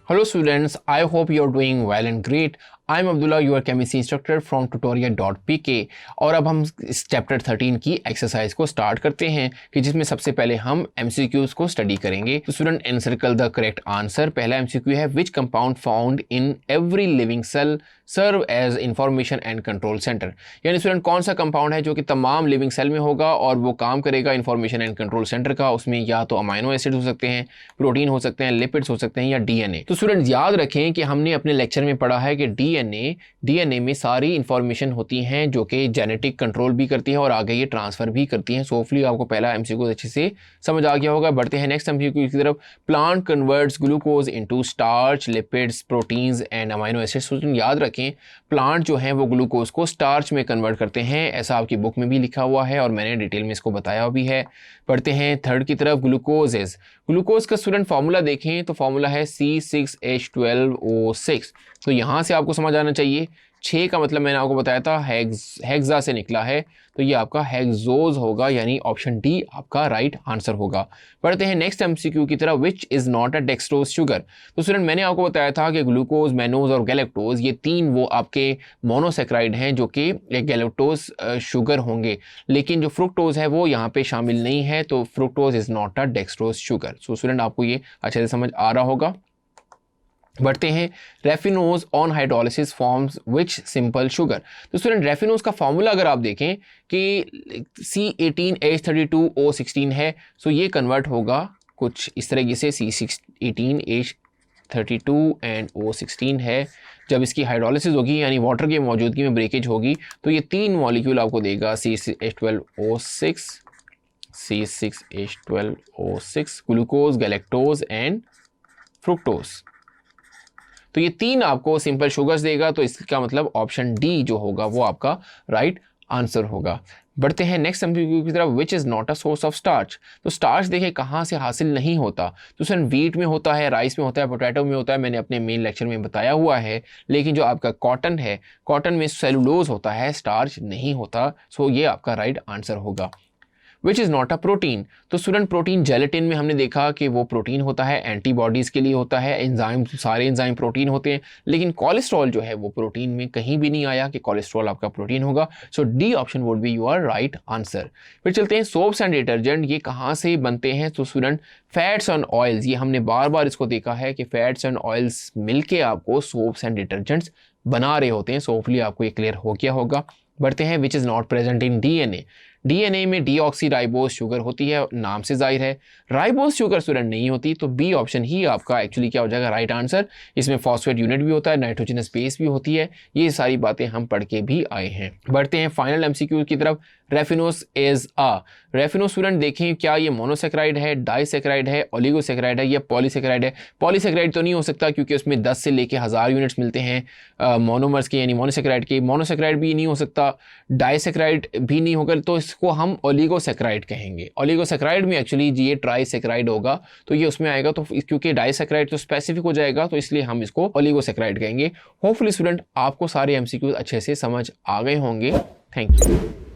Hello students, I hope you are doing well and great. I am Abdullah, your chemistry instructor from tutorial.pk और अब हम इस chapter 13 की exercise को start करते हैं कि जिसमें सबसे पहले हम MCQs को स्टडी करेंगे। तो student encircle the correct answer. पहला MCQ है which compound found in every living cell serve as information and control centre. यानी स्टूडेंट कौन सा कंपाउंड है जो कि तमाम लिविंग सेल में होगा और वो काम करेगा इंफॉर्मेशन एंड कंट्रोल सेंटर का। उसमें या तो अमाइनो एसिड हो सकते हैं, प्रोटीन हो सकते हैं, लिपिड्स हो सकते हैं या DNA। तो स्टूडेंट याद रखें कि हमने अपने लेक्चर में पढ़ा है कि DNA में सारी इंफॉर्मेशन होती हैं जो कि जेनेटिक कंट्रोल भी करती है और आगे ये ट्रांसफर भी करती हैं। सो होपफुली आपको पहला MCQ अच्छे से समझ आ गया होगा। बढ़ते हैं नेक्स्ट MCQ की तरफ। Plant converts glucose into starch, lipids, proteins and amino acids. याद रखें प्लांट जो है वो ग्लूकोज को स्टार्च में कन्वर्ट करते हैं, ऐसा आपकी बुक में भी लिखा हुआ है और मैंने डिटेल में इसको बताया भी है। बढ़ते हैं थर्ड की तरफ। ग्लूकोज का स्टूडेंट फार्मूला देखें तो फार्मूला है C6H12O6। तो यहाँ से आपको समझ आना चाहिए 6 का मतलब मैंने आपको बताया था हेक्सा से निकला है, तो ये आपका हेक्सोज होगा, यानी ऑप्शन डी आपका राइट आंसर होगा। पढ़ते हैं नेक्स्ट MCQ की तरफ। Which is not a dextrose sugar. तो स्टूडेंट मैंने आपको बताया था कि ग्लूकोज, मैनोज और गैलेक्टोज ये तीन वो आपके मोनोसेक्राइड हैं जो कि गैलेक्टोज शुगर होंगे, लेकिन जो फ्रुक्टोज है वो यहाँ पे शामिल नहीं है, तो fructose is not a dextrose sugar. So student आपको ये अच्छे से समझ आ रहा होगा। बढ़ते हैं raffinose on hydrolysis forms which simple sugar. तो स्टूडेंट रेफिनोज का फॉर्मूला अगर आप देखें कि C18H32O16 है, सो ये कन्वर्ट होगा कुछ इस तरीके से C18H32 एंड O16 है। जब इसकी हाइड्रोलिसिस होगी यानी वाटर की मौजूदगी में ब्रेकेज होगी तो ये तीन मॉलिक्यूल आपको देगा C6H12O6 glucose, galactose and fructose. तो ये तीन आपको सिंपल शुगर्स देगा, तो इसका मतलब ऑप्शन डी जो होगा वो आपका राइट आंसर होगा। बढ़ते हैं नेक्स्ट MCQ की तरफ। Which is not a source of starch. तो स्टार्च देखिए कहाँ से हासिल नहीं होता, तो सर वीट में होता है, राइस में होता है, पोटैटो में होता है, मैंने अपने मेन लेक्चर में बताया हुआ है। लेकिन जो आपका कॉटन है, कॉटन में सेलुलोज होता है, स्टार्च नहीं होता। सो ये आपका राइट आंसर होगा। Which is not a protein. तो स्टूडेंट प्रोटीन जेलेटिन में हमने देखा कि वो प्रोटीन होता है, एंटीबॉडीज़ के लिए होता है, एंजाइम, सारे एंजाइम प्रोटीन होते हैं, लेकिन कोलेस्ट्रॉल जो है वो प्रोटीन में कहीं भी नहीं आया कि कोलेस्ट्रॉल आपका प्रोटीन होगा। So D option would be your right answer. फिर चलते हैं सोप्स एंड डिटर्जेंट, ये कहाँ से बनते हैं। तो स्टूडेंट फैट्स एंड ऑयल्स, ये हमने बार बार इसको देखा है कि फैट्स एंड ऑयल्स मिलके आपको सोप्स एंड डिटर्जेंट्स बना रहे होते हैं। सो होपफुली आपको ये क्लियर हो गया होगा। बढ़ते हैं which is not present in DNA में डीऑक्सीराइबोज शुगर होती है, नाम से जाहिर है। राइबोज शुगर स्टूडेंट नहीं होती, तो बी ऑप्शन ही आपका एक्चुअली क्या हो जाएगा राइट आंसर। इसमें फॉस्फेट यूनिट भी होता है, नाइट्रोजनस बेस भी होती है, ये सारी बातें हम पढ़ के भी आए हैं। बढ़ते हैं फाइनल MCQ की तरफ। रेफिनोस इज रेफिनोस स्टूडेंट देखें क्या ये मोनोसेक्राइड है, डाइसेक्राइड है, ओलिगोसेक्राइड है या पॉलीसेक्राइड है। पॉलीसेक्राइड तो नहीं हो सकता क्योंकि उसमें 10 से लेके 1000 यूनिट्स मिलते हैं मोनोमर्स के, यानी मोनोसेक्राइड के। मोनोसेक्राइड भी नहीं हो सकता, डाइसेक्राइड भी नहीं होगा, तो इसको हम ओलिगोसेक्राइड कहेंगे। ओलिगोसेक्राइड में एक्चुअली ये ट्राइसेक्राइड होगा, तो ये उसमें आएगा, तो क्योंकि डाइसेक्राइड तो स्पेसिफिक हो जाएगा तो इसलिए हम इसको ओलिगोसेक्राइड कहेंगे। होपफुली स्टूडेंट आपको सारे MCQ अच्छे से समझ आ गए होंगे। Thank you.